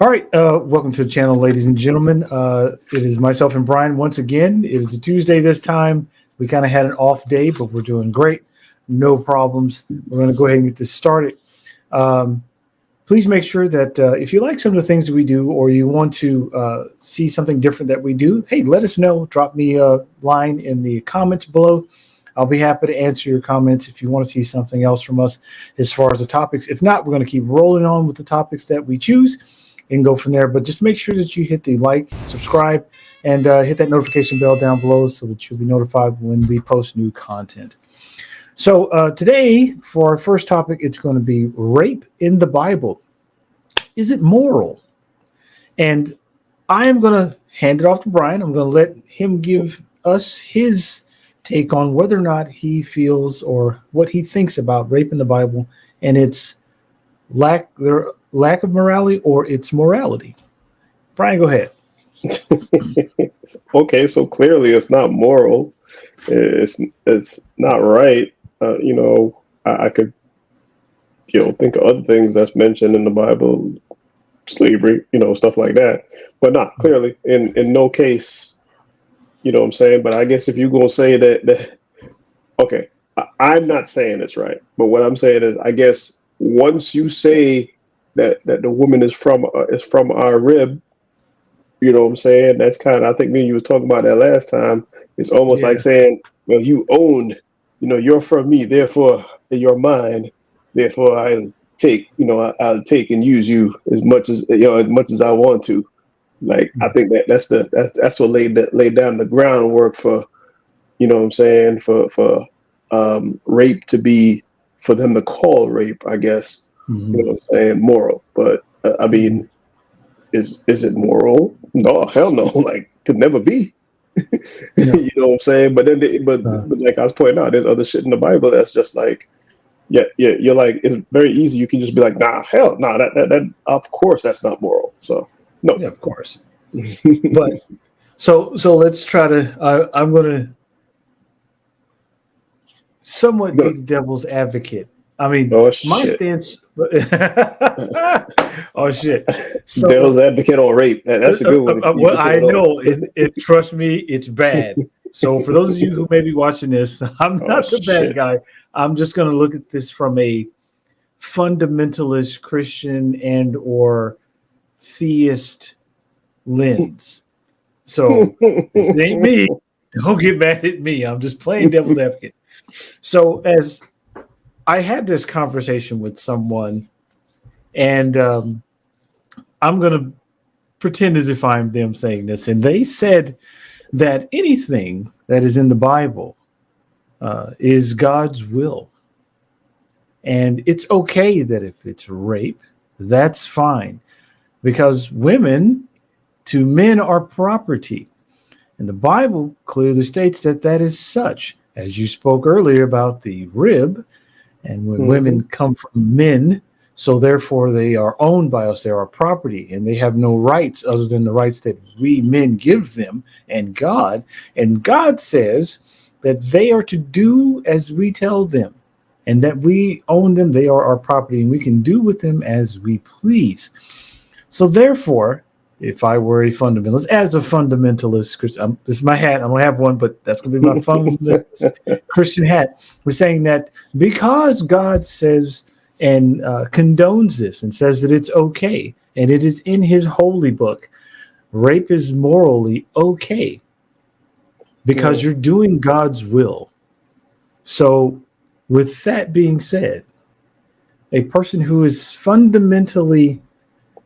All right, welcome to the channel, ladies and gentlemen. It is myself and Brian once again. It is a Tuesday this time. We kind of had an off day, but we're doing great. No problems. We're going to go ahead and get this started. Um, Please make sure that if you like some of the things that we do or you want to see something different that we do, hey, let us know. Drop me a line in the comments below. I'll be happy to answer your comments if you want to see something else from us as far as the topics. If not, we're going to keep rolling on with the topics that we choose and go from there. But just make sure that you hit the like, subscribe, and hit that notification bell down below so that you'll be notified when we post new content. So today, for our first topic, it's going to be rape in the Bible. Is it moral? And I am going to hand it off to Brian. I'm going to let him give us his take on whether or not he feels or what he thinks about rape in the Bible and its lack of morality or its morality. Brian, go ahead. Okay, so clearly it's not moral. It's not right. I could think of other things that's mentioned in the Bible, slavery, stuff like that. But not clearly in no case, what I'm saying. But I guess if you're gonna say that okay, I'm not saying it's right. But what I'm saying is, I guess once you say that the woman is from our rib, what I'm saying? That's kind of, I think me and you was talking about that last time. It's almost like Yeah. saying, well, you owned, you're from me, therefore you're mine. Therefore I'll take and use you as much as I want to. Like, I think that's what laid down the groundwork for, what I'm saying, for rape to be, for them to call rape, I guess, Mm-hmm. what I'm saying, moral. But I Mm-hmm. mean, is it moral? No, hell no. Like, could never be. No. What I'm saying? But then, Uh, but like I was pointing out, there's other shit in the Bible that's just like, yeah, yeah. You're like, it's very easy. You can just be like, nah, hell, nah. That of course that's not moral. So no. yeah, of course. But so let's try to. I'm going to somewhat be Good. the devil's advocate. I mean, Oh my shit. stance. Oh shit! So Devil's advocate on rape. That's a good one. You well, can pull I it off. know, and trust me, it's bad. So for those of you who may be watching this, I'm Oh not the bad shit. guy. I'm just going to look at this from a fundamentalist Christian and or theist lens. So this ain't me. Don't get mad at me. I'm just playing devil's advocate. So as I had this conversation with someone, and I'm going to pretend as if I'm them saying this, and they said that anything that is in the Bible is God's will. And it's okay that if it's rape, that's fine because women to men are property. And the Bible clearly states that that is such. As you spoke earlier about the rib, and when women Hmm. come from men, so therefore they are owned by us, they are property, and they have no rights other than the rights that we men give them and God. And God says that they are to do as we tell them, and that we own them, they are our property, and we can do with them as we please. So therefore, if I were a fundamentalist, as a fundamentalist, this is my hat. I'm gonna have one, but that's gonna be my fundamentalist Christian hat. We're saying that because God says and condones this and says that it's okay, and it is in His holy book, rape is morally okay because Hmm. you're doing God's will. So, with that being said, a person who is fundamentally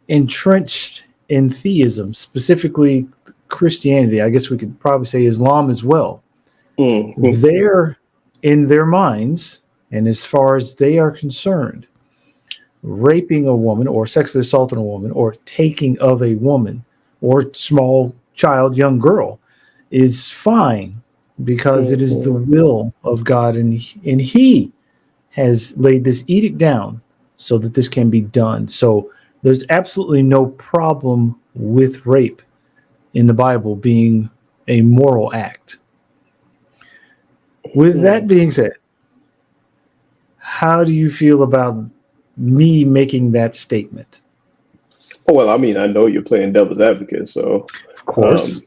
entrenched in theism, specifically Christianity, I guess we could probably say Islam as well, Hmm. they're in their minds, and as far as they are concerned, raping a woman or sexually assaulting a woman or taking of a woman or small child, young girl is fine because it is the Hmm. will of God, and He has laid this edict down so that this can be done. So there's absolutely no problem with rape in the Bible being a moral act. With Hmm. that being said, how do you feel about me making that statement? Oh, well, I mean, I know you're playing devil's advocate, so Of course.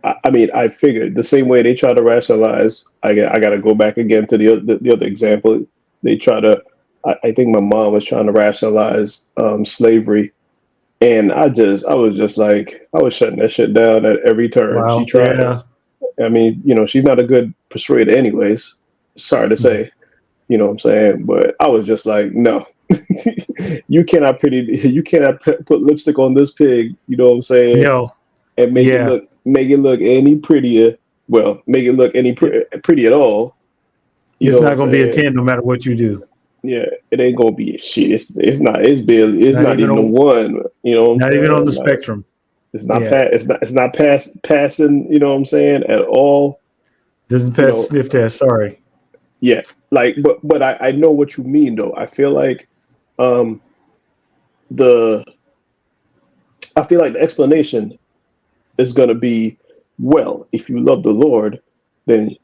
um, I mean, I figured the same way they try to rationalize. I got to go back again to the other example. They try to. I think my mom was trying to rationalize slavery, and I was just like, I was shutting that shit down at every turn. She Wow. tried. Yeah. I mean, she's not a good persuader, anyways. Sorry to say, you know what I'm saying, but I was just like, no, you cannot put lipstick on this pig. You know what I'm saying, No. and Yeah. make it look any prettier. Well, make it look any pretty at all. You It's know what not I'm going to be a saying? 10 no matter what you do. Yeah, it ain't gonna be shit. It's not. It's barely. It's Not not even even a on, one. You know what I'm not even on the saying? Like spectrum. it's not Yeah. It's not passing. You know what I'm saying at all. Doesn't You pass the know. sniff test. Sorry. Yeah. Like, but I know what you mean though. I feel like um the the explanation is gonna be, well, if you love the Lord, then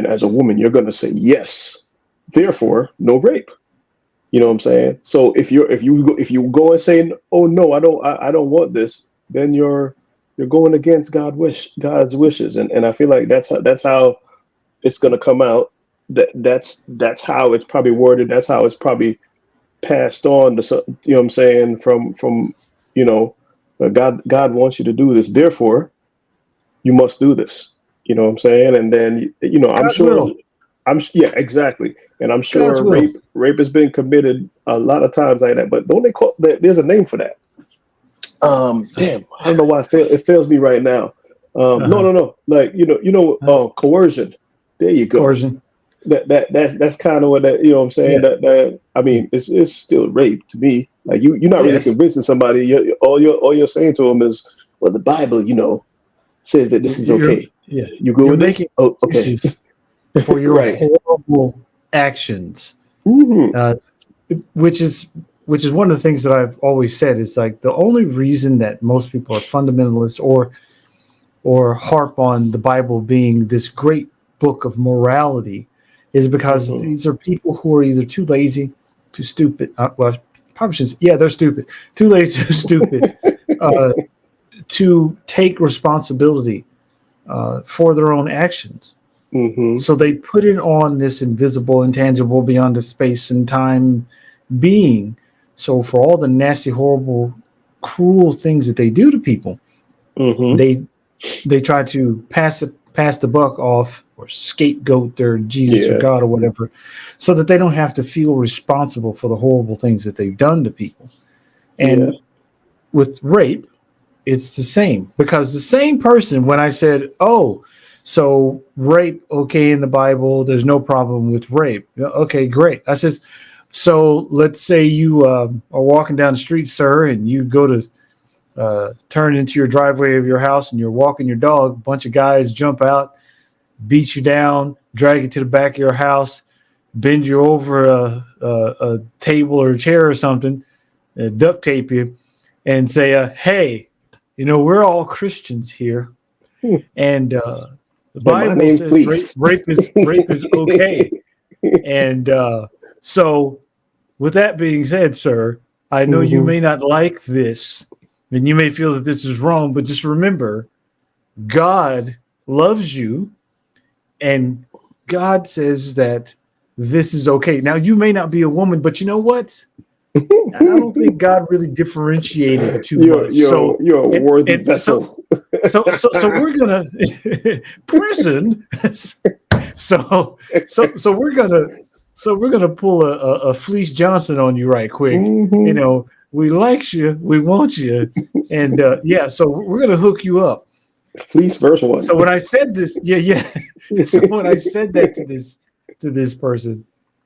as a woman you're gonna say yes. Therefore, no rape. You know what I'm saying? So if you go and say, oh no, I don't want this, then you're going against God's wishes, and I feel like that's how it's gonna come out. That's how it's probably worded. That's how it's probably passed on to you know what I'm saying, from you know God wants you to do this, therefore you must do this. You know what I'm saying? And then I'm God's sure will. yeah, exactly. And I'm God's sure will. rape has been committed a lot of times like that. But don't they call that? There's a name for that. Damn, I don't know why it fails me right now. No, Uh-huh. no, no. Like coercion. There you go. Coercion. That's kind of what that, you know what I'm saying. Yeah. That I mean, it's still rape to me. Like you're not really Yes. convincing somebody. All you're saying to them is, well, the Bible, says that this is You're, okay. yeah. You good You're with this? making Oh, okay. excuses for your Right. horrible actions, Hmm. uh, which is one of the things that I've always said is like the only reason that most people are fundamentalists or harp on the Bible being this great book of morality is because Hmm. these are people who are either too lazy, too stupid. Well, probably shouldn't. Yeah, they're stupid. Too lazy, too stupid uh, to take responsibility for their own actions. Hmm. So they put it on this invisible, intangible, beyond the space and time being. So for all the nasty, horrible, cruel things that they do to people, Hmm. they try to pass the buck off or scapegoat their Jesus or Yeah. God or whatever, so that they don't have to feel responsible for the horrible things that they've done to people. Yeah. And with rape, it's the same because the same person, when I said, oh, so rape, okay, in the Bible, there's no problem with rape. Okay, great. I says, so let's say you are walking down the street, sir, and you go to turn into your driveway of your house and you're walking your dog. A bunch of guys jump out, beat you down, drag you to the back of your house, bend you over a table or a chair or something, duct tape you, and say, hey, we're all Christians here. Hmm. And the And my Bible name's says Fleece. rape is okay. And so, with that being said, sir, I know you Hmm. may not like this, and you may feel that this is wrong, but just remember, God loves you, and God says that this is okay. Now, you may not be a woman, but you know what? I don't think God really differentiated too much. So, You're a worthy and vessel. so we're gonna prison. So we're gonna pull a Fleece Johnson on you right quick. Hmm. We like you, we want you, and yeah. So we're gonna hook you up. Fleece verse one. So when I said this, yeah, yeah. So when I said that to this person,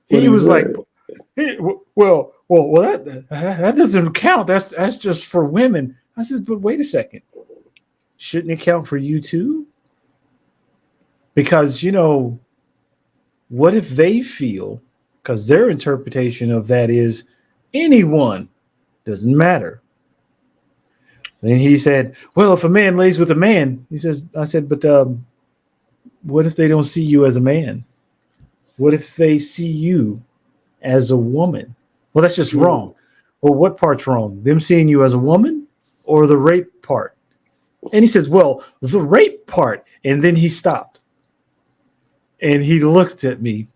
What he did he was like, say? hey, well, that doesn't count. That's just for women. I says, but wait a second, shouldn't it count for you too? Because what if they feel, because their interpretation of that is anyone, doesn't matter. Then he said, well, if a man lays with a man, I said, but what if they don't see you as a man? What if they see you as a woman? Well, that's just Hmm. wrong. well, what part's wrong? Them seeing you as a woman or the rape part? And he says, well, the rape part. And then he stopped. And he looked at me.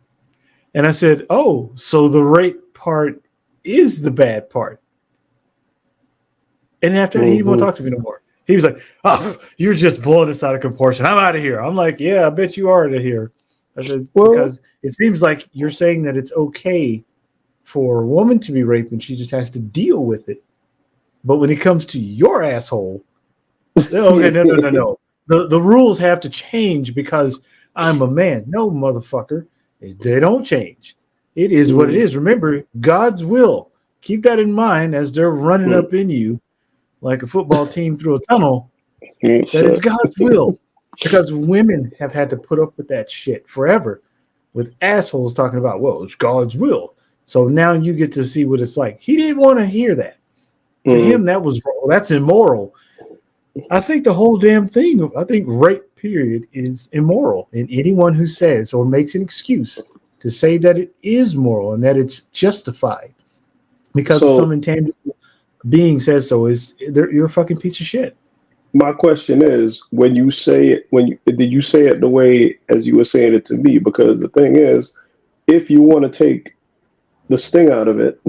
And I said, oh, so the rape part is the bad part. And after that, he didn't want to talk to me no more. He was like, oh, you're just blowing this out of proportion. I'm out of here. I'm like, yeah, I bet you are out of here. I said, because it seems like you're saying that it's okay for a woman to be raped and she just has to deal with it. But when it comes to your asshole, okay, no. The rules have to change because I'm a man. No, motherfucker. They don't change. It is what it is. Remember, God's will. Keep that in mind as they're running up in you like a football team through a tunnel, that it's God's will. Because women have had to put up with that shit forever with assholes talking about, well, it's God's will. So now you get to see what it's like. He didn't want to hear that. To him, that was wrong. That's immoral. I think the whole damn thing, I think rape, period, is immoral. And anyone who says or makes an excuse to say that it is moral and that it's justified because some intangible being says so, you're a fucking piece of shit. My question is, when you say it, did you say it the way as you were saying it to me? Because the thing is, if you want to take the sting out of it,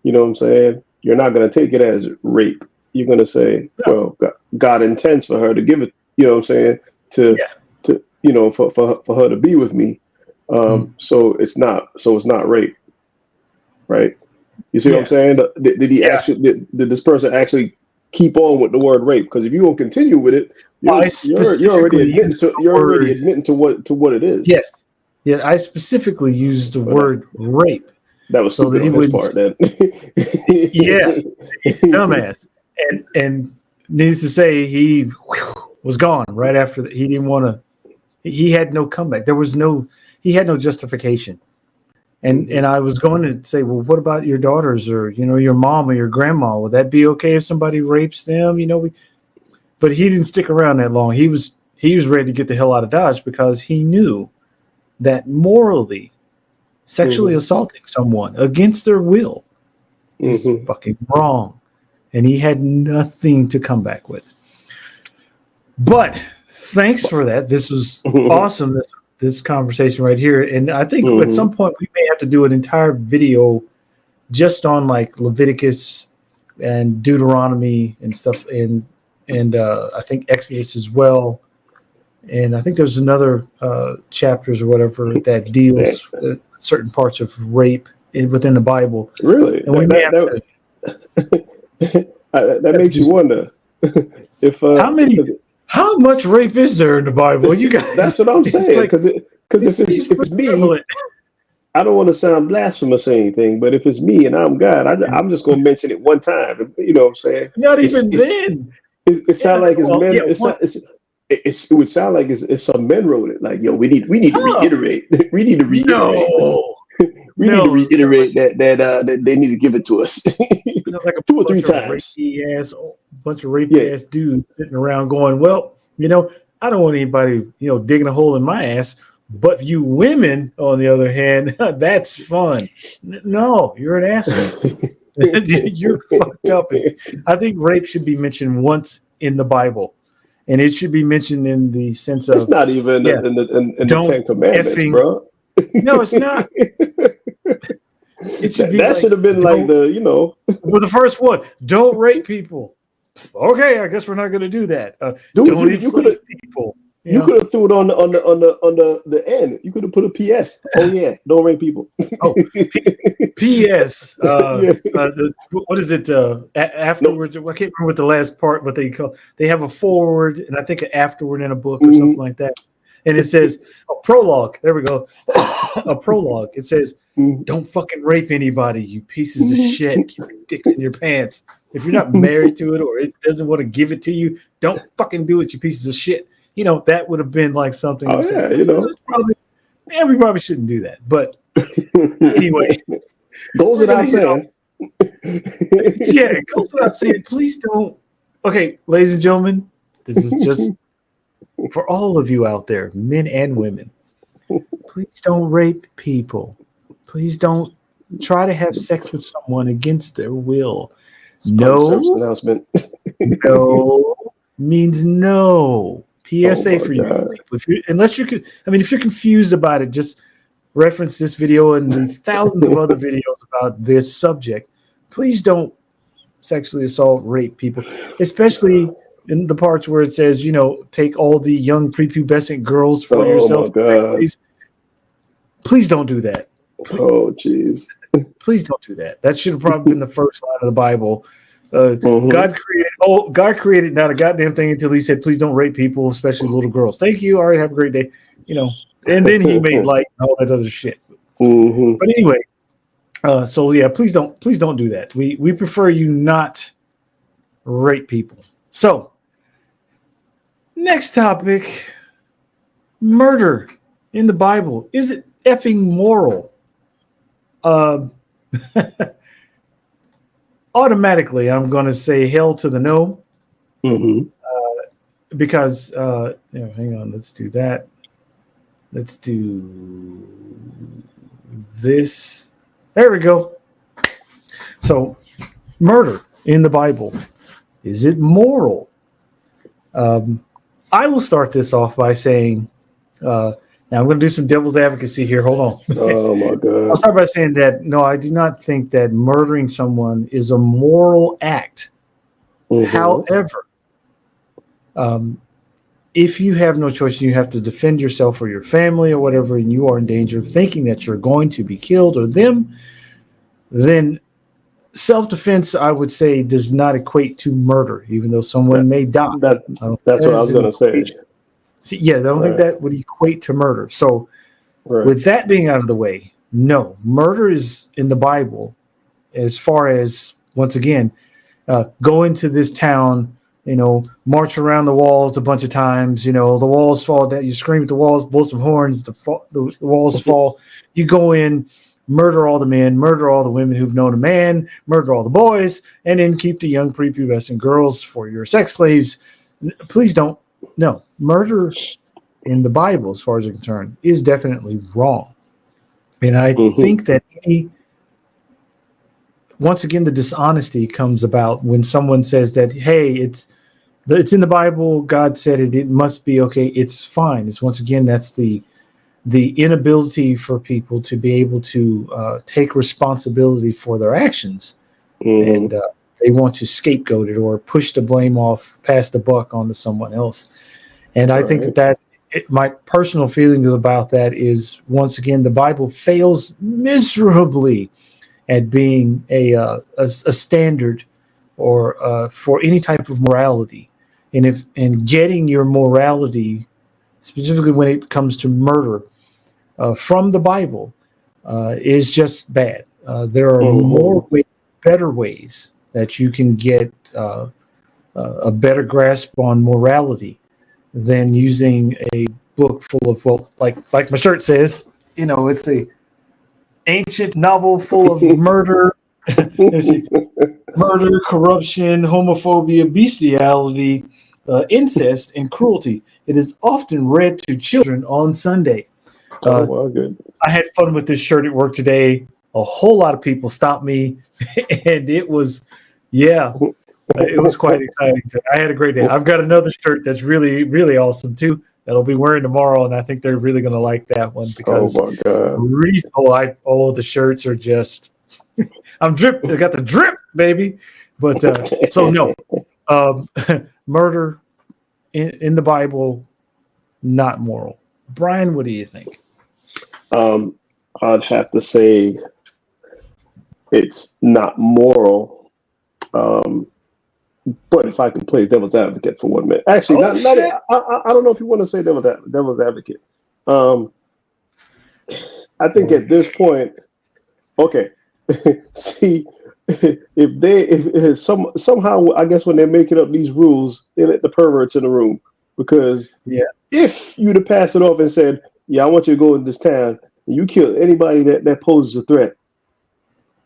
you know what I'm saying? You're not going to take it as rape. You're going to say, well, God intends for her to give it, you know what I'm saying? To you know, for her to be with me. So it's not rape. Right. You see what I'm saying? Did he actually, did this person actually keep on with the word rape? Because if you won't continue with it, you're already admitting to what it is. Yes. Yeah, I specifically used the word rape. That was so that he would part then. Yeah, dumbass. And needs to say he was gone right after that. He didn't want to. He had no comeback. He had no justification. And I was going to say, well, what about your daughters or your mom or your grandma? Would that be okay if somebody rapes them? But he didn't stick around that long. He was ready to get the hell out of Dodge because he knew that morally, sexually assaulting someone against their will is fucking wrong. And he had nothing to come back with. But thanks for that. This was awesome. This conversation right here. And I think at some point we may have to do an entire video just on like Leviticus and Deuteronomy and stuff. And I think Exodus as well. And I think there's another chapters or whatever that deals with certain parts of rape within the Bible. Really? And we may have to. That makes you wonder if how much rape is there in the Bible? You guys, that's what I'm saying. Because if it's me, I don't want to sound blasphemous or anything, but if it's me and I'm God, I'm just going to mention it one time. You know what I'm saying? Not even then. It sounds like it's men. It would sound like it's some men wrote it. Like, yo, we need to reiterate. We need to reiterate. No. We need to reiterate that they need to give it to us like 2 or 3 times. Bunch of rapey ass dudes sitting around going, well, I don't want anybody, digging a hole in my ass. But you women, on the other hand, that's fun. No, you're an asshole. You're fucked up. I think rape should be mentioned once in the Bible. And it should be mentioned in the sense of it's not even in the 10 Commandments, bro. No, it's not. It should be that should have been like well, the first one. Don't rape people. Okay, I guess we're not going to do that. Don't enslave people. You could have threw it on the end. You could have put a PS. Oh yeah, don't rape people. PS. What is it? Afterwards, I can't remember what the last part. What they call? They have a forward and I think an afterward in a book or something like that. And it says a prologue. There we go. A prologue. It says, "Don't fucking rape anybody, you pieces of shit. Keep your dicks in your pants. If you're not married to it or it doesn't want to give it to you, don't fucking do it, you pieces of shit." That would have been like something. Oh, yeah, we probably shouldn't do that. But anyway, goes without saying. It goes without saying. Please don't. Okay, ladies and gentlemen, this is just for all of you out there, men and women. Please don't rape people. Please don't try to have sex with someone against their will. Service No, announcement. no means no. PSA Oh for my you God. people. If you're confused about it, just reference this video and the thousands of other videos about this subject. Please don't sexually assault, rape people, especially in the parts where it says, take all the young prepubescent girls for Oh my yourself. Sex God. slaves. Please don't do that. Oh jeez. Please don't do that. That should have probably been the first line of the Bible. Mm-hmm. God created not a goddamn thing until he said, please don't rape people, especially little girls. Thank you. All right, have a great day. And then he made light and all that other shit. Mm-hmm. But anyway, so yeah, please don't do that. We prefer you not rape people. So next topic, murder in the Bible. Is it effing moral? Automatically, I'm going to say hell to the no, Mm-hmm. because hang on, let's do that. Let's do this. There we go. So, murder in the Bible, is it moral? I will start this off by saying, now I'm going to do some devil's advocacy here. Hold on. Oh my I'll God. start by saying that no, I do not think that murdering someone is a moral act. Mm-hmm. However, if you have no choice, you have to defend yourself or your family or whatever, and you are in danger of thinking that you're going to be killed or them, then self-defense, I would say, does not equate to murder, even though someone may die. That's what I was going to say. See, yeah, I don't think that would equate to murder. So, with that being out of the way, no, murder is in the Bible. As far as, once again, go into this town, march around the walls a bunch of times, the walls fall down, you scream at the walls, blow some horns, the walls fall. You go in, murder all the men, murder all the women who've known a man, murder all the boys, and then keep the young prepubescent girls for your sex slaves. Please don't. No, murder in the Bible, as far as I'm concerned, is definitely wrong. And I think that once again, the dishonesty comes about when someone says that, hey, it's in the Bible, God said it, it must be okay, it's fine. It's once again, that's the inability for people to be able to take responsibility for their actions. And they want to scapegoat it or push the blame off, pass the buck onto someone else. And I think my personal feelings about that is, once again, the Bible fails miserably at being a standard or for any type of morality, and getting your morality, specifically when it comes to murder, from the Bible, is just bad. There are better ways that you can get a better grasp on morality than using a book full of, well, like my shirt says, it's a ancient novel full of murder, murder, corruption, homophobia, bestiality, incest, and cruelty. It is often read to children on Sunday. Oh my goodness. I had fun with this shirt at work today. A whole lot of people stopped me, and it was quite exciting. I had a great day. I've got another shirt that's really, really awesome too, that I'll be wearing tomorrow, and I think they're really going to like that one because oh my God. the shirts are just I'm drip. I got the drip, baby. But so no, murder in the Bible, not moral. Brian, what do you think? I'd have to say it's not moral. But if I can play devil's advocate for 1 minute, actually, I don't know if you want to say devil's advocate. I think at this point, okay. See, if somehow, I guess when they're making up these rules, they let the perverts in the room, because if you'd have passed it off and said, "Yeah, I want you to go in this town and you kill anybody that poses a threat,"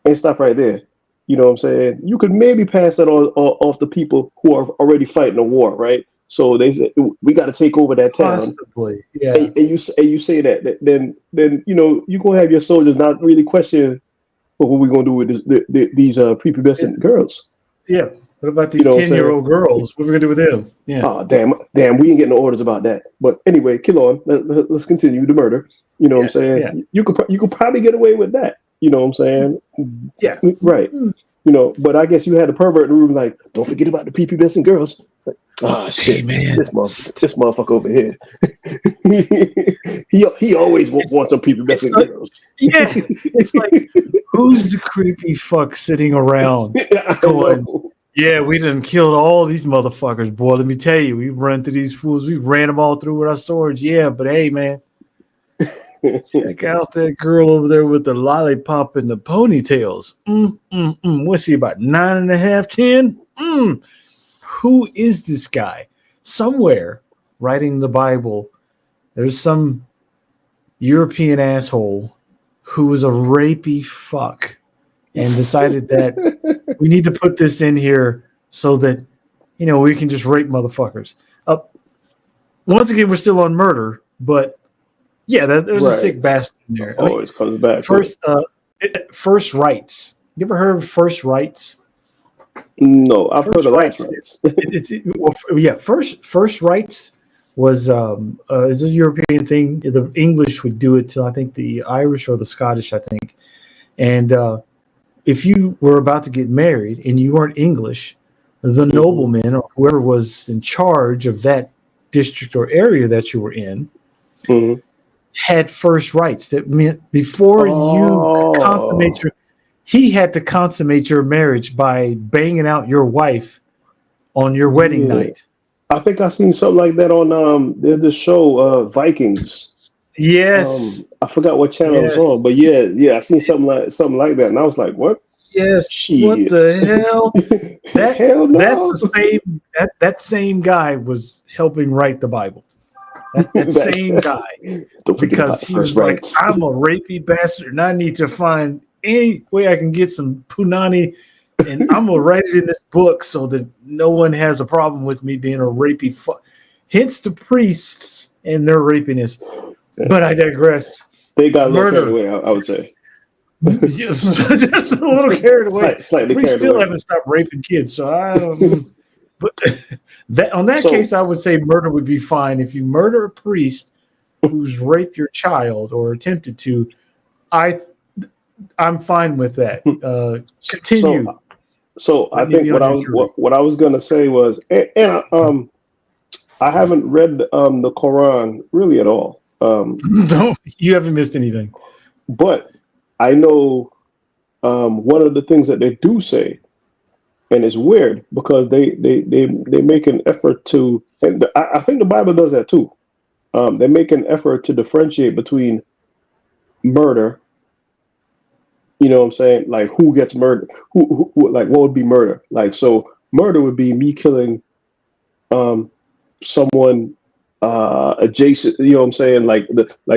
and stop right there. You know what I'm saying? You could maybe pass that off the people who are already fighting a war, right? So they say, we got to take over that town. Possibly, yeah. And you say that, then you're gonna have your soldiers not really question But what are we gonna do with these prepubescent girls? Yeah. What about these You know what I'm 10-year-old girls? What are we gonna do with them? Yeah. Oh, damn, we ain't getting no orders about that. But anyway, kill on. Let's continue the murder. You know what I'm saying? Yeah. You could probably get away with that. You know what I'm saying? Yeah. Right. You know, but I guess you had a pervert in the room like, don't forget about the prepubescent girls. Like, shit, hey, man. this motherfucker over here. he always wants some prepubescent girls. Yeah. It's like, who's the creepy fuck sitting around going, yeah, we done killed all these motherfuckers, boy. Let me tell you, we run through these fools. We ran them all through with our swords. Yeah, but hey, man, check out that girl over there with the lollipop and the ponytails. What's she, about 9.5, 10? Who is this guy? Somewhere writing the Bible, there's some European asshole who was a rapey fuck and decided that we need to put this in here so that, we can just rape motherfuckers. Once again, we're still on murder, but yeah, there's a sick bastard in there. Always comes back. First rights. You ever heard of first rights? No, I've heard of last rights. First rights was is a European thing. The English would do it to, I think, the Irish or the Scottish, I think. And if you were about to get married and you weren't English, the nobleman or whoever was in charge of that district or area that you were in had first rights. That meant before you consummate he had to consummate your marriage by banging out your wife on your wedding night. I think I seen something like that on the show Vikings. Yes. I forgot what channel it's on, but yeah, I seen something like that, and I was like, "What? Yes. Shit. What the hell?" Hell no. That's the same. That same guy was helping write the Bible. That same guy, because he was like, "I'm a rapey bastard, and I need to find any way I can get some punani, and I'm gonna write it in this book so that no one has a problem with me being a rapey fuck." Hence the priests and their rapiness. But I digress. They got a little carried away, I would say. Just a little carried away. Slightly we still haven't stopped raping kids, so I don't. But on that case, I would say murder would be fine. If you murder a priest who's raped your child or attempted to, I'm fine with that. Continue. So I think what I was gonna say was, and I haven't read the Quran really at all. No, you haven't missed anything. But I know one of the things that they do say, and it's weird because they make an effort to, and I think the Bible does that too. They make an effort to differentiate between murder. You know what I'm saying? Like, who gets murdered? Who like, what would be murder? Like, so murder would be me killing someone adjacent. You know what I'm saying? Like,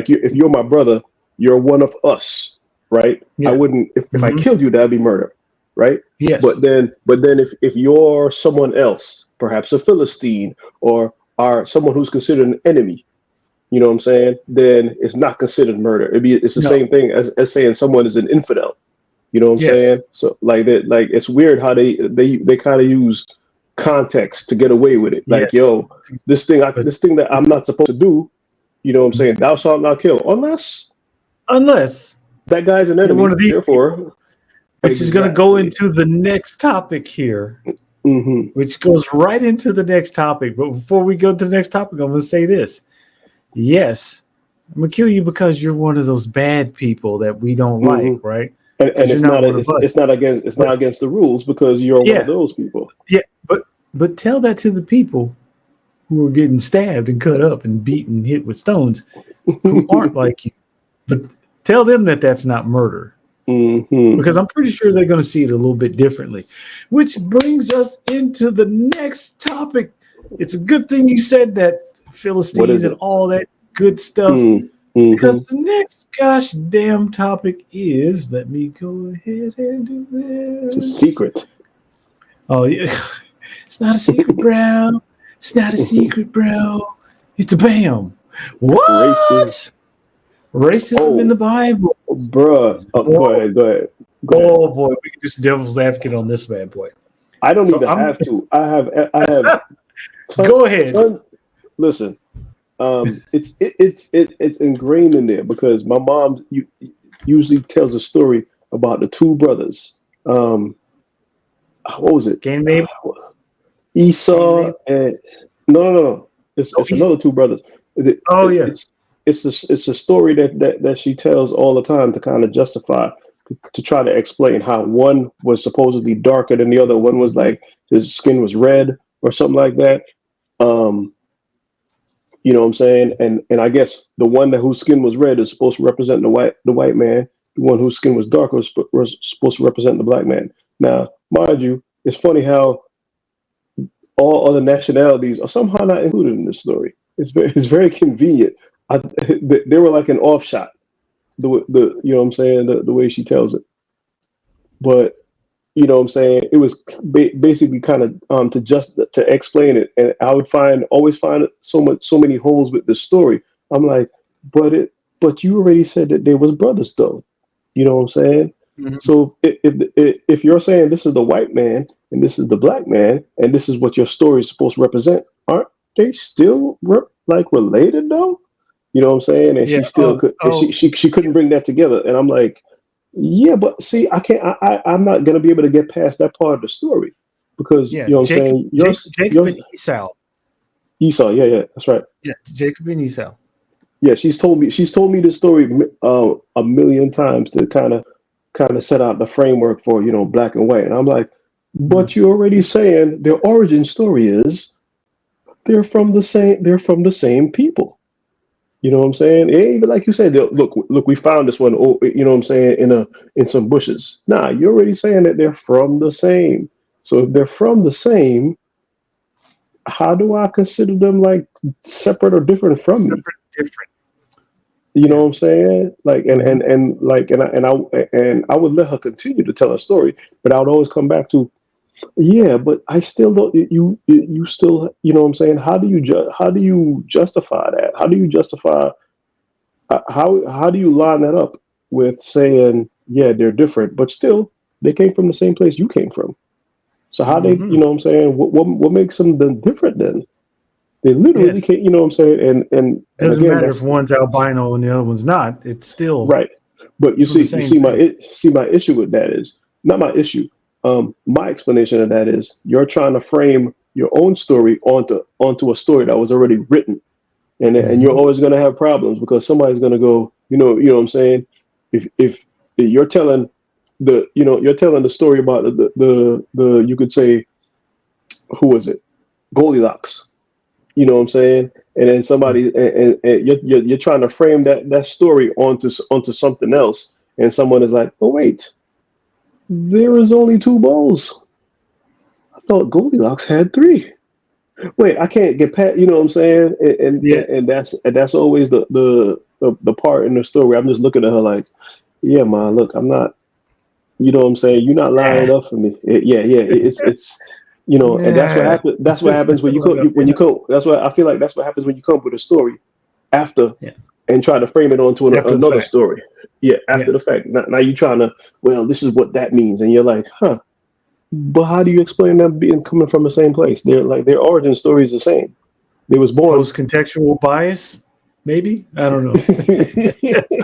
if you're my brother, you're one of us, right? Yeah. I wouldn't, if I killed you, that'd be murder, right? Yes. But then if you're someone else, perhaps a Philistine or someone who's considered an enemy, you know what I'm saying? Then it's not considered murder. It's the same thing as saying someone is an infidel. You know what I'm saying? So like that, like, it's weird how they kind of use context to get away with it. Like, yo, this thing that I'm not supposed to do, you know what I'm saying? Thou shalt not kill unless that guy's an enemy. One of these therefore, which is going to go into the next topic here, which goes right into the next topic. But before we go to the next topic, I'm going to say this. Yes, I'm gonna kill you because you're one of those bad people that we don't like, right? And it's not against the rules because you're one of those people. Yeah, but tell that to the people who are getting stabbed and cut up and beaten, hit with stones, who aren't like you. But tell them that that's not murder, because I'm pretty sure they're going to see it a little bit differently. Which brings us into the next topic. It's a good thing you said that. Philistines and all that good stuff, because the next gosh damn topic is, let me go ahead and do this. It's a secret. Oh yeah, it's not a secret, bro. It's not a secret, bro. It's a bam. What? Racism in the Bible, bruh. Go ahead. Go ahead. Oh boy, we can do some devil's advocate on this bad boy. I don't So even have to. I have. Go ahead. Listen, it's ingrained in there because my mom usually tells a story about the two brothers. What was it? Game name? Esau and no. It's another two brothers. Yeah. It's a story that she tells all the time to kind of justify, to try to explain how one was supposedly darker than the other. One was like his skin was red or something like that. You know what I'm saying? And I guess the one whose skin was red is supposed to represent the white man. The one whose skin was darker was supposed to represent the black man. Now, mind you, it's funny how all other nationalities are somehow not included in this story. It's very convenient. They were like an offshot. The you know what I'm saying, the way she tells it. But you know what I'm saying, it was basically kind of to explain it, and I would always find so many holes with this story. I'm like, but you already said that there was brothers though. You know what I'm saying? Mm-hmm. So if you're saying this is the white man and this is the black man and this is what your story is supposed to represent, aren't they still related though? You know what I'm saying? And she still could. She couldn't bring that together. And I'm like, yeah, but see, I can't. I'm not gonna be able to get past that part of the story because you know what I'm saying. Jacob and Esau. Esau, yeah, that's right. Yeah, Jacob and Esau. Yeah, she's told me this story a million times to kind of set out the framework for black and white. And I'm like, but you're already saying their origin story is they're from the same people. You know what I'm saying? Even like you said, look, we found this one. You know what I'm saying? In some bushes. Nah, you're already saying that they're from the same. So if they're from the same, how do I consider them like separate or different from me? Different. You know what I'm saying? Like and I would let her continue to tell her story, but I would always come back to, yeah, but I still don't. You still, you know what I'm saying? How do you justify that? How do you justify? How do you line that up with saying, yeah, they're different, but still they came from the same place you came from? So how they, you know what I'm saying? What makes them different then? They literally can't, you know what I'm saying? And doesn't matter if one's albino and the other one's not. It's still right. But you see my issue with that is not my issue. My explanation of that is you're trying to frame your own story onto a story that was already written, and you're always going to have problems because somebody's going to go, you know what I'm saying? If you're telling the story about the you could say, who was it? Goldilocks. You know what I'm saying? And then somebody and you're trying to frame that story onto something else, and someone is like, oh wait, there is only 2 bowls. I thought Goldilocks had 3. Wait, I can't get past. You know what I'm saying? And that's always the part in the story. I'm just looking at her like, yeah, ma, look, I'm not. You know what I'm saying? You're not lining it up for me. It's. You know, and that's what happens. That's what happens when you come. That's what I feel like. That's what happens when you come up with a story after and try to frame it onto another story. Yeah, after the fact. Now you're trying to. Well, this is what that means, and you're like, huh? But how do you explain them coming from the same place? They're like their origin story is the same. They was born. Post-contextual bias, maybe. I don't know.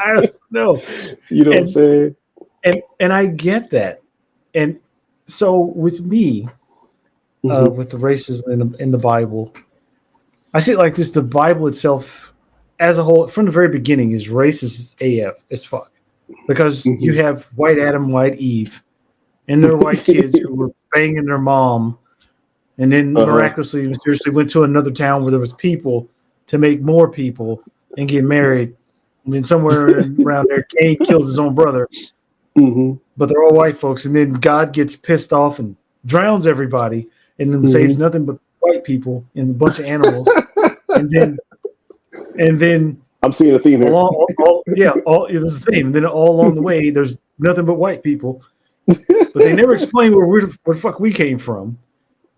I don't know. You know what I'm saying? And I get that. And so with me. With the racism in the Bible, I see it like this: the Bible itself, as a whole, from the very beginning, is racist as fuck, because you have white Adam, white Eve, and their white kids who were banging their mom, and then miraculously, mysteriously went to another town where there was people to make more people and get married, and then somewhere around there, Cain kills his own brother, but they're all white folks, and then God gets pissed off and drowns everybody. And then saves nothing but white people and a bunch of animals, and then I'm seeing a theme here. This is the theme. And then all along the way, there's nothing but white people, but they never explain where the fuck we came from.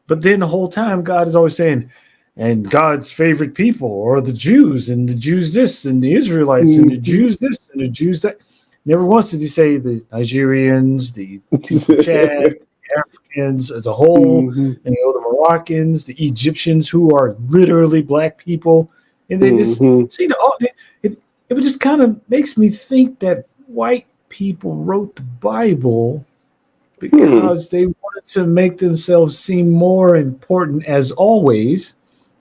But then the whole time, God is always saying, and God's favorite people are the Jews, and the Jews this, and the Israelites, and the Jews this, and the Jews that. Never once did he say the Nigerians, the people from Chad, Africans as a whole, Mhm. and the Moroccans, the Egyptians, who are literally black people, and they just Mhm. see it just kind of makes me think that white people wrote the Bible Hmm. because they wanted to make themselves seem more important as always,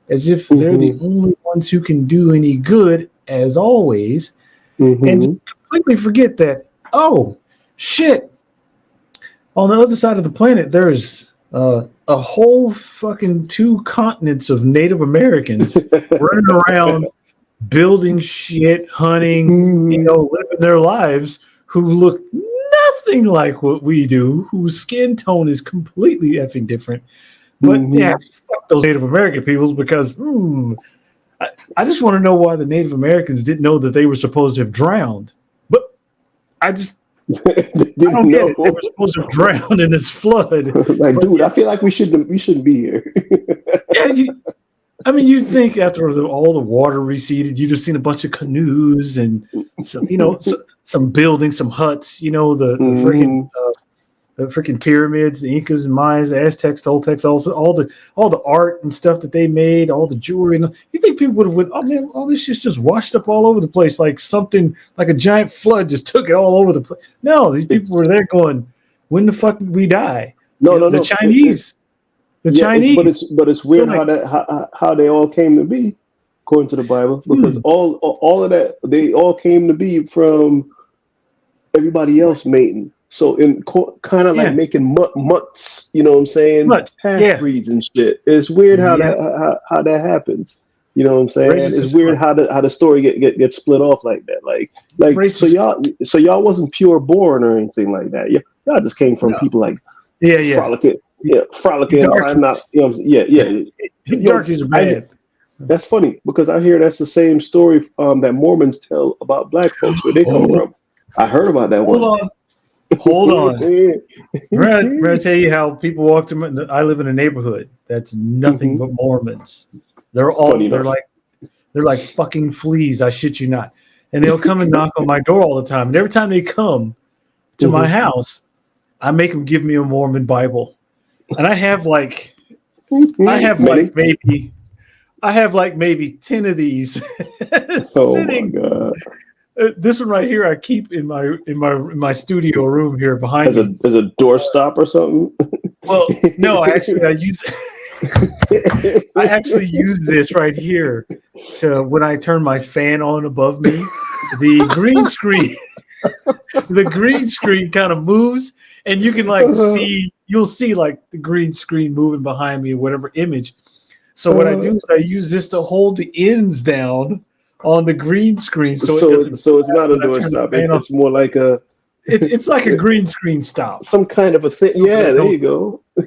as if they're the Mhm. only ones who can do any good as always, and Mhm. completely forget that, oh, shit, on the other side of the planet, there's a whole fucking two continents of Native Americans running around, building shit, hunting, Mhm. living their lives, who look nothing like what we do, whose skin tone is completely effing different. But yeah, Mhm. fuck those Native American peoples because I just want to know why the Native Americans didn't know that they were supposed to have drowned. But I just I Didn't don't get it. They know. were supposed to drown in this flood, Like, but dude, yeah, I feel like we shouldn't be here. yeah. I mean, you'd think after all the water receded, you'd have seen a bunch of canoes and some buildings, some huts. Mhm. The freaking pyramids, the Incas and Mayas, the Aztecs, Toltecs, also all the art and stuff that they made, all the jewelry. And you think people would have went, oh man, all this shit's just washed up all over the place, like something like a giant flood just took it all over the place. No, these people were It's there going, when the fuck did we die? no, no, The no. Chinese, the Yeah, Chinese, it's they're weird like, how they all came to be, according to the Bible, because hmm, all of that they all came to be from everybody right, else mating. So in kind of like yeah, making mutts, you know what I'm saying? nuts, Half yeah, breeds and shit. It's weird how yeah, that happens. You know what I'm saying? racist It's as weird fuck, how the story get split off like that. Like so racist. y'all wasn't pure born or anything like that. Y'all just came from No, people like yeah, yeah, frolicking, you, yeah, you frolicking, finding out. darkies, You know what I'm saying? Yeah, yeah. Yo, darkies are I bad. that's funny because I hear that's the same story that Mormons tell about black folks where they come Oh, from. I heard about that hold one. on, hold on. I'm gonna tell you how people walk to. I live in a neighborhood that's nothing Hmm. but Mormons. They're Funny all enough. they're like fucking fleas. I shit you not. And they'll come and knock on my door all the time. And every time they come to my Hmm. house, I make them give me a Mormon Bible. And I have Many. like maybe 10 of these Oh my sitting. god. This one right here, I keep in my studio room here behind As a me. as a doorstop or something. Well, no, I actually use this right here to when I turn my fan on above me, the green screen, the green screen kind of moves, and you can you'll see like the green screen moving behind me or whatever image. So what I do is I use this to hold the ends down on the green screen so it so doesn't so it's not a when I turn the doorstop. fan on. It's more like a It's like a green screen stop, some kind of a thing. so that I Yeah, there don't you go. yes,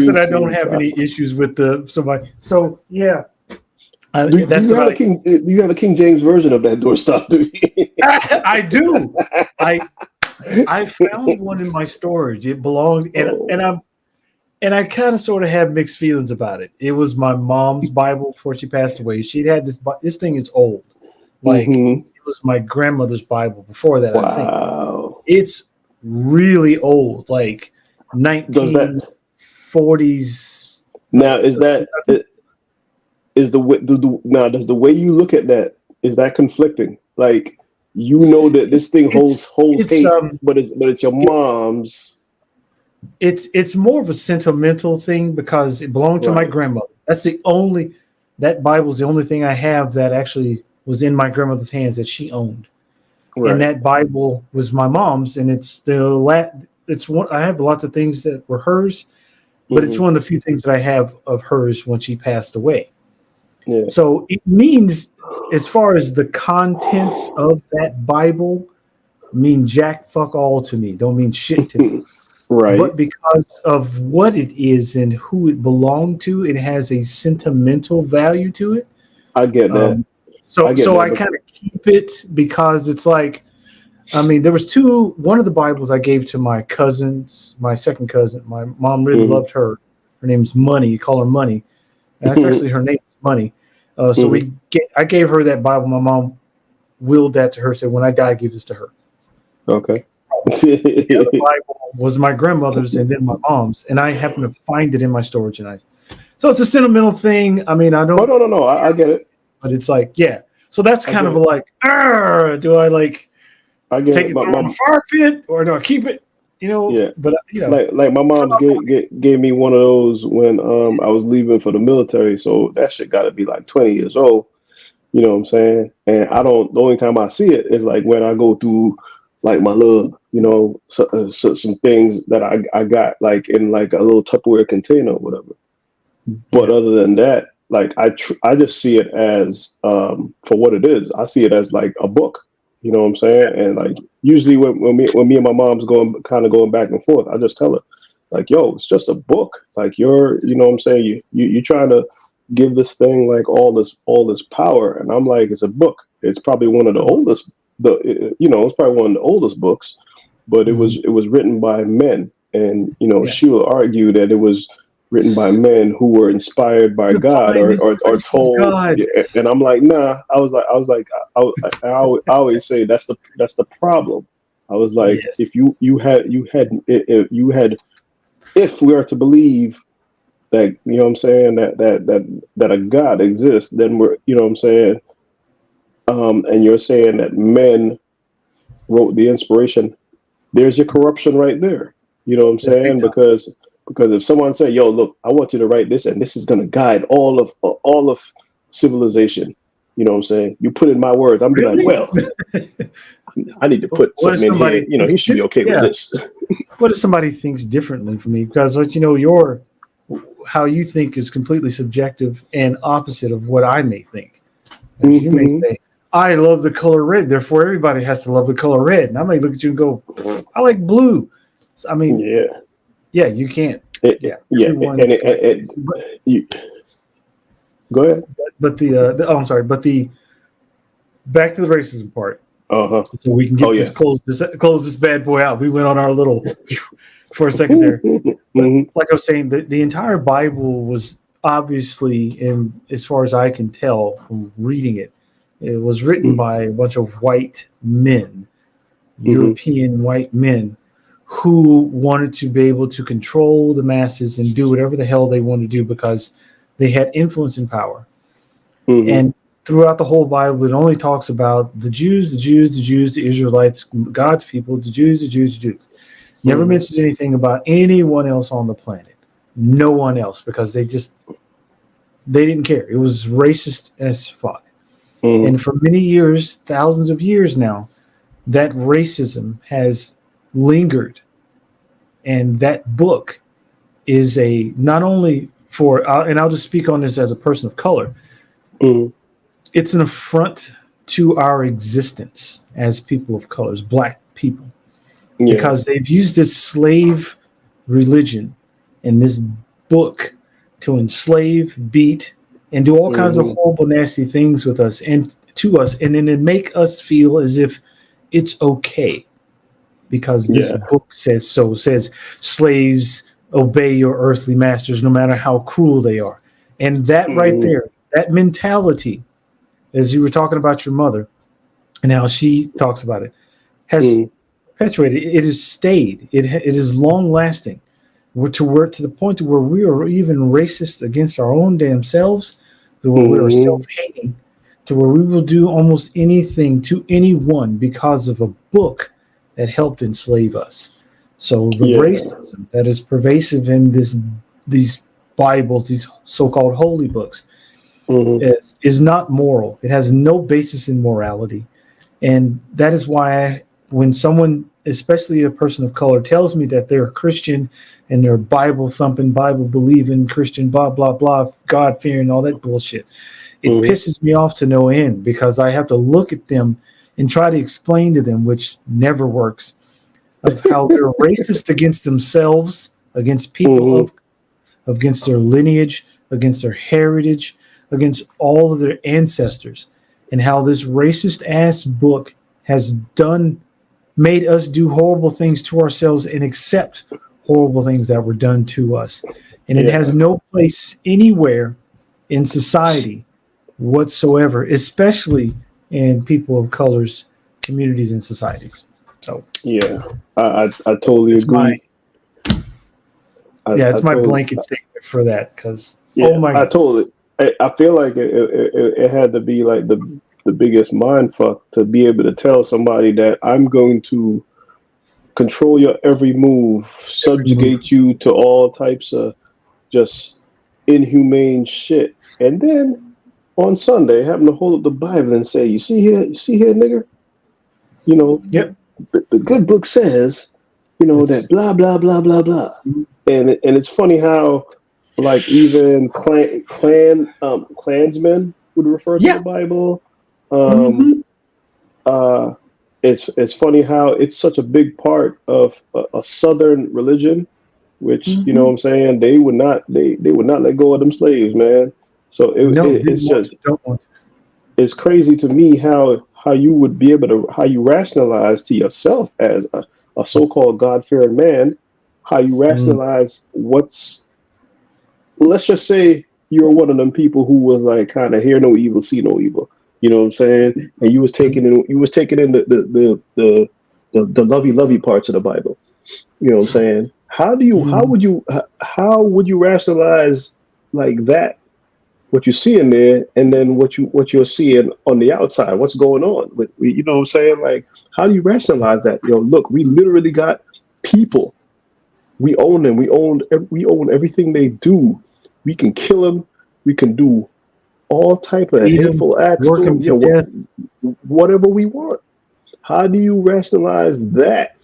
Green that I don't screen have stop. any issues with the somebody. So yeah, Do that's you what have a King? Do you have a King James version of that doorstop? Do you? I do. I I found one in my storage. It belonged, Oh. and I kind of sort of have mixed feelings about it. It was my mom's Bible before she passed away. She'd had this. This thing is old. Like Hmm. it was my grandmother's Bible before that. I think Wow. it's really old, like Does that 1940s. now is the way now does the way you look at that is that conflicting? Like you know that this thing holds It's hate, but it's your mom's. it's more of a sentimental thing because it belonged to my Right. grandmother. That Bible's the only thing I have that actually was in my grandmother's hands that she owned. And Right. that Bible was my mom's, and it's one I have lots of things that were hers, but it's Hmm. one of the few things that I have of hers when she passed away. Yeah. So it means, as far as the contents of that Bible, mean jack fuck all to me. Don't mean shit to me. Right. But because of what it is and who it belonged to, it has a sentimental value to it. I get that. Um, I so get so that. I kind of keep it because it's like, I mean, there was one of the Bibles I gave to my cousins, my second cousin. My mom really Hmm. loved her. Her name's Money. You call her Money. And that's Hmm. actually her name, Money. So Hmm. I gave her that Bible. My mom willed that to her. Said, when I die, give this to her. Okay. The other Bible was my grandmother's and then my mom's, and I happened to find it in my storage, so it's a sentimental thing. I mean, I Oh, don't, no. I get it. but it's like, yeah. So that's I kind get of it. like, do I like I get take it. it through the fire pit or do I keep it? Yeah. But Like my mom's gave me one of those when I was leaving for the military. So that shit got to be like 20 years old. You know what I'm saying? And I don't. The only time I see it is like when I go through like my little, some things that I got like in like a little Tupperware container or whatever. But yeah, other than that, like I just see it as for what it is. I see it as like a book. You know what I'm saying? And like usually when me and my mom's going back and forth, I just tell her like, "Yo, it's just a book. Like you know what I'm saying? You trying to give this thing like all this power." And I'm like, "It's a book. It's probably one of the oldest. It's probably one of the oldest books, but mhm, it was written by men, and yeah. she will argue that it was written by men who were inspired by God Divine or inspiration of told." God. Yeah, and I'm like, nah. I always say that's the problem. I was like, Yes, if if we are to believe that, you know what I'm saying, that a God exists, then we're, you know what I'm saying, and you're saying that men wrote the inspiration, there's your corruption right there. You know what I'm yeah, big saying? time. Because if someone say, "Yo, look, I want you to write this, and this is going to guide all of civilization," you know what I'm saying? You put in my words, I'm be like, Really? well, I need to put What if something in here. somebody thinks He should be okay with yeah? this. What if somebody thinks differently from me? Because your how you think is completely subjective and opposite of what I may think. As you may Hmm. say, I love the color red, therefore everybody has to love the color red. And I may look at you and go, I like blue. So, I mean, Yeah. yeah, you can't. Yeah, Yeah. everyone. And you go ahead. But I'm sorry, but the back to the racism part, Uh huh. so we can Oh get yeah. close this bad boy out. We went on our little for a second there, but Hmm. like I was saying, the entire Bible was obviously, in as far as I can tell from reading it, it was written by a bunch of white men, Hmm. European white men, who wanted to be able to control the masses and do whatever the hell they wanted to do because they had influence and power. Hmm. And throughout the whole Bible, it only talks about the Jews, the Jews, the Jews, the Israelites, God's people, the Jews, the Jews, the Jews. Never Hmm. mentions anything about anyone else on the planet. No one else, because they didn't care. It was racist as fuck. Hmm. And for many years, thousands of years now, that racism has lingered. And that book is a not only for, and I'll just speak on this as a person of color, Hmm. it's an affront to our existence as people of colors, black people, Yeah. because they've used this slave religion and this book to enslave, beat, and do all kinds of Hmm. horrible, nasty things with us and to us, and then to make us feel as if it's okay because this Yeah. book says so. It says slaves obey your earthly masters no matter how cruel they are. And that right Hmm. there, that mentality, as you were talking about your mother and how she talks about it, has Hmm. perpetuated. It has stayed. It is long lasting. To the point to where we are even racist against our own damn selves, to where we are Hmm. self hating, to where we will do almost anything to anyone because of a book that helped enslave us. So the Yeah. racism that is pervasive in these Bibles, these so-called holy books, Hmm. is not moral. It has no basis in morality. And that is why when someone, especially a person of color, tells me that they're a Christian and they're Bible thumping, Bible believing Christian, blah, blah, blah, God fearing, all that bullshit, it Hmm. pisses me off to no end because I have to look at them and try to explain to them, which never works, of how they're racist against themselves, against people Hmm. of against their lineage, against their heritage, against all of their ancestors, and how this racist ass book has made us do horrible things to ourselves and accept horrible things that were done to us. And it has Yeah. no place anywhere in society whatsoever, especially in people of colors, communities, and societies. So yeah, I totally it's agree. it's my blanket statement for that because I totally. I feel like it had to be like the biggest mind fuck to be able to tell somebody that I'm going to control your every move, subjugate you to all types of just inhumane shit, and then on Sunday having to hold up the Bible and say, you see here, nigger, you know, Yep. the good book says, you know, that blah blah blah blah blah, and it's funny how like even clansmen would refer to the Bible. It's funny how it's such a big part of a Southern religion, which you know what I'm saying they would not let go of them slaves, man. So it's just don't want to. It's crazy to me how you would be able to how you rationalize to yourself as a so-called God-fearing man, how you rationalize what's, let's just say you're one of them people who was like kind of hear no evil, see no evil. You know what I'm saying? And you was taking in the lovey parts of the Bible. You know what I'm saying? How would you rationalize like that? What you see in there, and then what you're seeing on the outside, what's going on with, you know what I'm saying? Like, how do you rationalize that? Look, we literally got people. We own them. We own everything they do. We can kill them. We can do all type of hateful acts to them, whatever we want. How do you rationalize that?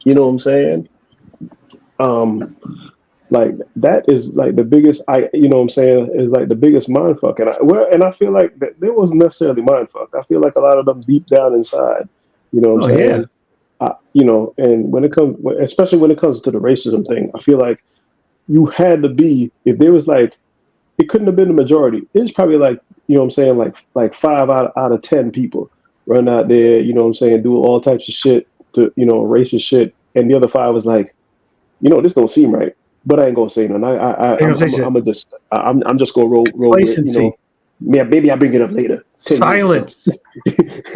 You know what I'm saying? Like that is like the biggest, you know what I'm saying, is like the biggest mindfuck. And I feel like that there wasn't necessarily mindfuck. I feel like a lot of them deep down inside, you know what I'm saying? You know, and especially when it comes to the racism thing, I feel like you had to be, if there was like, it couldn't have been the majority. It's probably like, you know what I'm saying, like 5 out of 10 people run out there, you know what I'm saying, do all types of shit to, you know, racist shit. And the other 5 was like, you know, this don't seem right. But I ain't gonna say nothing. I'm just gonna roll with it, you know. Yeah, maybe I'll bring it up later. Silence.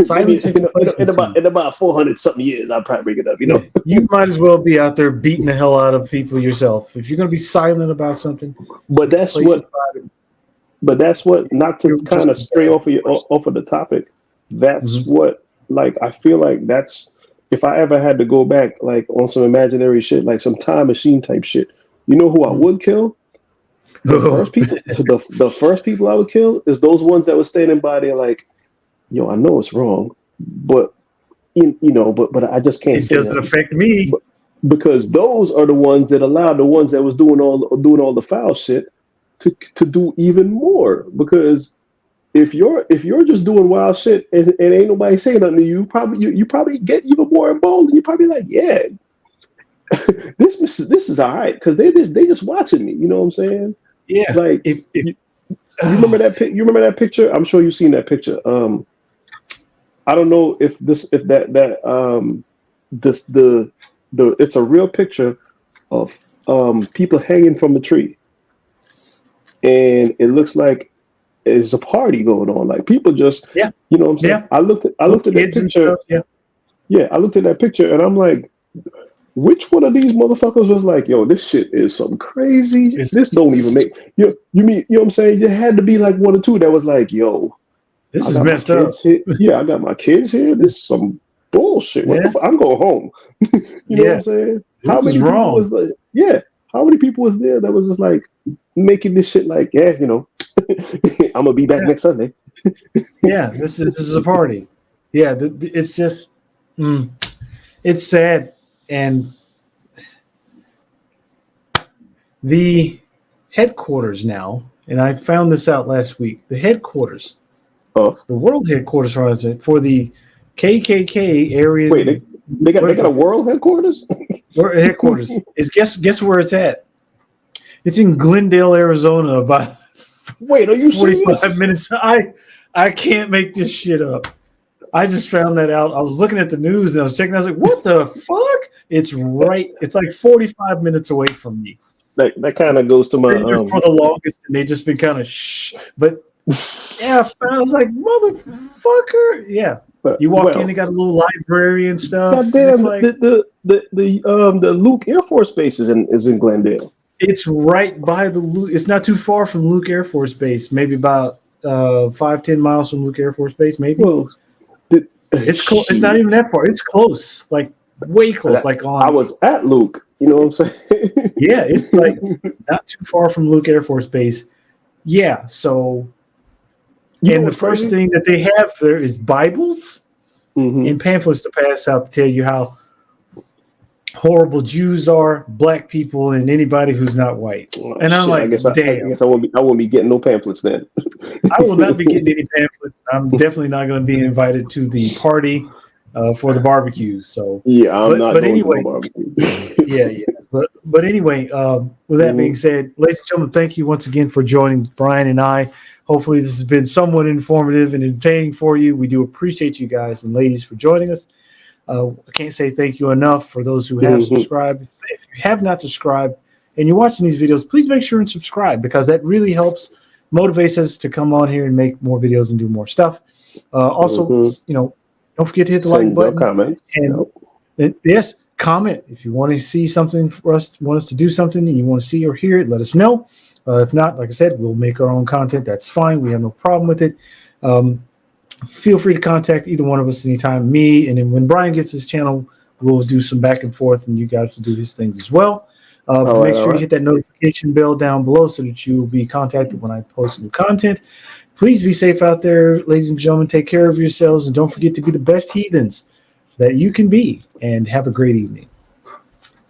Maybe in about 400 something years, I'll probably bring it up, you know. You might as well be out there beating the hell out of people yourself. If you're gonna be silent about something. But that's what not to kind of stray off of the topic. That's what, like, I feel like that's, if I ever had to go back like on some imaginary shit, like some time machine type shit, you know who I would kill? The first people I would kill is those ones that were standing by there like, yo, I know it's wrong, but you know, but I just can't. It doesn't affect me, because those are the ones that allowed the ones that was doing all the foul shit to do even more. Because if you're just doing wild shit and ain't nobody saying nothing to you, you probably get even more involved, and you're probably like, yeah, this is all right, because they just watching me. You know what I'm saying? Yeah. Like, you remember that you remember that picture? I'm sure you've seen that picture. I don't know if it's a real picture of people hanging from a tree, and it looks like it's a party going on. Like, people just, you know what I'm saying? Yeah. I looked at that picture. I looked at that picture, and I'm like, which one of these motherfuckers was like, yo, this shit is some crazy. This don't even make you mean, you know what I'm saying? You had to be like one or two that was like, yo, this is messed up. Yeah, I got my kids here. This is some bullshit. What the fuck? I'm going home. You know what I'm saying? How many people was like, how many people was there that was just like making this shit like, yeah, you know, I'm gonna be back next Sunday. This is a party. Yeah, it's just it's sad. And the headquarters now, and I found this out last week, the headquarters, the world headquarters for the KKK area. Wait, they got a world headquarters? World headquarters. Guess where it's at? It's in Glendale, Arizona. About are you 45 serious? minutes. I can't make this shit up. I just found that out. I was looking at the news and I was checking. I was like, what the fuck? It's right. It's like 45 minutes away from me. That kind of goes to my for the longest, and they just been kind of shh. But yeah, I was like, motherfucker. Yeah. You walk in, they got a little library and stuff. Goddamn, It's like, the Luke Air Force Base is in Glendale. it's right by the Luke. It's not too far from Luke Air Force Base. Maybe about 5-10 miles from Luke Air Force Base. Maybe it's close. It's not even that far. It's close, like way close. I was at Luke. You know what I'm saying? Yeah, it's like not too far from Luke Air Force Base. Yeah, so and the first thing that they have there is Bibles and pamphlets to pass out to tell you how horrible Jews are, black people, and anybody who's not white. And I'm like, damn. I guess I won't be getting no pamphlets then. I will not be getting any pamphlets. I'm definitely not going to be invited to the party for the barbecue. So yeah, I'm not going to the barbecue. yeah. But anyway, with that being said, ladies and gentlemen, thank you once again for joining Brian and I. Hopefully this has been somewhat informative and entertaining for you. We do appreciate you guys and ladies for joining us. I can't say thank you enough for those who have subscribed. If you have not subscribed and you're watching these videos, please make sure and subscribe because that really helps, motivates us to come on here and make more videos and do more stuff. Also, don't forget to hit the like button. Comments. And yes, comment if you want to see something for us, want us to do something and you want to see or hear it, let us know. If not, like I said, we'll make our own content. That's fine. We have no problem with it. Feel free to contact either one of us anytime, me, and then when Brian gets his channel, we'll do some back and forth, and you guys will do his things as well. Make sure you hit that notification bell down below so that you will be contacted when I post new content. Please be safe out there, ladies and gentlemen. Take care of yourselves, and don't forget to be the best heathens that you can be, and have a great evening.